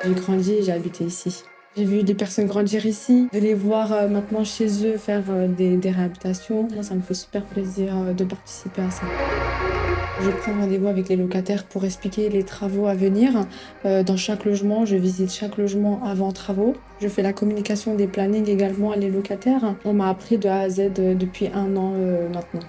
J'ai grandi et j'ai habité ici. J'ai vu des personnes grandir ici, de les voir maintenant chez eux faire des réhabilitations. Moi, ça me fait super plaisir de participer à ça. Je prends rendez-vous avec les locataires pour expliquer les travaux à venir. Dans chaque logement, je visite chaque logement avant travaux. Je fais la communication des plannings également à les locataires. On m'a appris de A à Z depuis 1 an maintenant.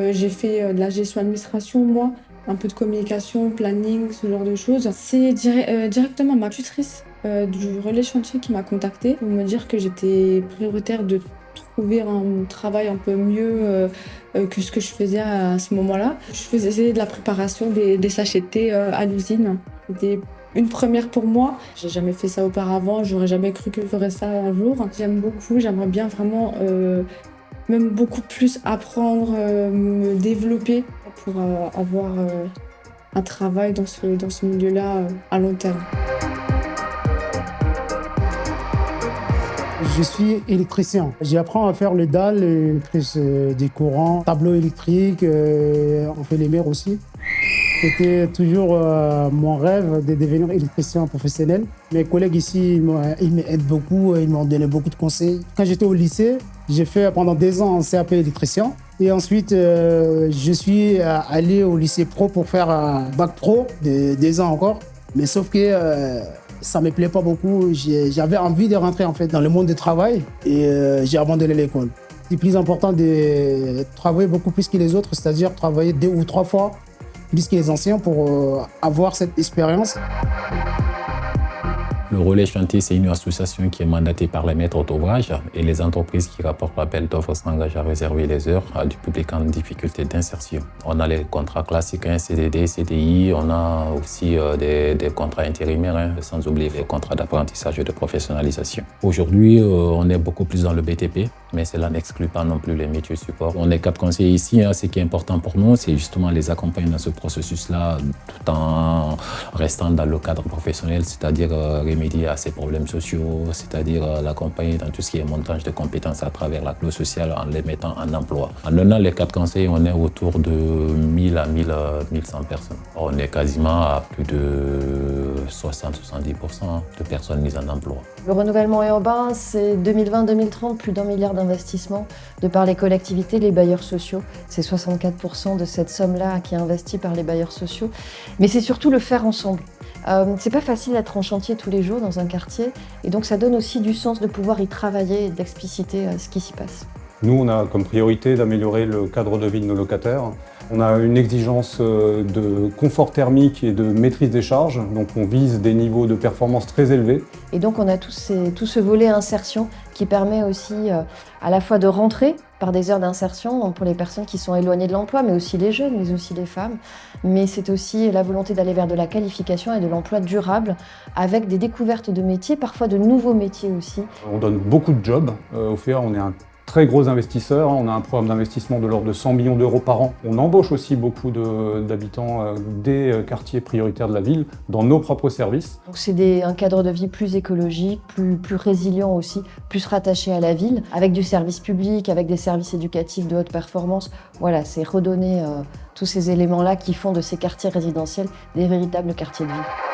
J'ai fait de la gestion administration, moi, un peu de communication, planning, ce genre de choses. C'est directement ma tutrice du relais chantier qui m'a contactée pour me dire que j'étais prioritaire de trouver un travail un peu mieux que ce que je faisais à ce moment-là. Je faisais de la préparation des sachets de thé à l'usine. C'était une première pour moi. J'ai jamais fait ça auparavant, j'aurais jamais cru que je ferais ça un jour. J'aime beaucoup, j'aimerais bien vraiment même beaucoup plus apprendre, me développer pour avoir un travail dans ce milieu-là à long terme. Je suis électricien. J'apprends à faire les dalles, des courants, tableaux électriques, on fait les murs aussi. C'était toujours mon rêve de devenir électricien professionnel. Mes collègues ici, ils m'aident beaucoup, ils m'ont donné beaucoup de conseils. Quand j'étais au lycée, j'ai fait pendant 2 ans un CAP électricien. Et ensuite, je suis allé au lycée pro pour faire un bac pro de 2 ans encore. Mais sauf que ça ne me plaît pas beaucoup. J'avais envie de rentrer en fait dans le monde du travail et j'ai abandonné l'école. C'est plus important de travailler beaucoup plus que les autres, c'est-à-dire travailler 2 ou 3 fois plus que les anciens pour avoir cette expérience. Le Relais Chantier, c'est une association qui est mandatée par les maîtres d'ouvrage et les entreprises qui rapportent l'appel d'offres s'engagent à réserver les heures à du public en difficulté d'insertion. On a les contrats classiques, CDD, CDI, on a aussi des contrats intérimaires, sans oublier les contrats d'apprentissage et de professionnalisation. Aujourd'hui, on est beaucoup plus dans le BTP, mais cela n'exclut pas non plus les métiers support. On est 4 conseillers ici, ce qui est important pour nous, c'est justement les accompagner dans ce processus-là tout en restant dans le cadre professionnel, c'est-à-dire remédier à ces problèmes sociaux, c'est-à-dire l'accompagner dans tout ce qui est montage de compétences à travers la clause sociale en les mettant en emploi. En donnant les 4 conseils, on est autour de 1000 à 1100 personnes. On est quasiment à plus de 60-70% de personnes mises en emploi. Le renouvellement urbain, c'est 2020-2030, plus d'1 milliard d'investissements de par les collectivités, les bailleurs sociaux. C'est 64% de cette somme-là qui est investie par les bailleurs sociaux. Mais c'est surtout le faire ensemble. C'est pas facile d'être en chantier tous les jours dans un quartier et donc ça donne aussi du sens de pouvoir y travailler et d'expliciter ce qui s'y passe. Nous, on a comme priorité d'améliorer le cadre de vie de nos locataires. On a une exigence de confort thermique et de maîtrise des charges, donc on vise des niveaux de performance très élevés. Et donc on a tout ce volet insertion qui permet aussi à la fois de rentrer par des heures d'insertion pour les personnes qui sont éloignées de l'emploi, mais aussi les jeunes, mais aussi les femmes. Mais c'est aussi la volonté d'aller vers de la qualification et de l'emploi durable avec des découvertes de métiers, parfois de nouveaux métiers aussi. On donne beaucoup de jobs. Au FEA, on est un très gros investisseur. On a un programme d'investissement de l'ordre de 100 millions d'euros par an. On embauche aussi beaucoup d'habitants des quartiers prioritaires de la ville dans nos propres services. Donc c'est un cadre de vie plus écologique, plus résilient aussi, plus rattaché à la ville, avec du service public, avec des services éducatifs de haute performance. Voilà, c'est redonner tous ces éléments-là qui font de ces quartiers résidentiels des véritables quartiers de vie.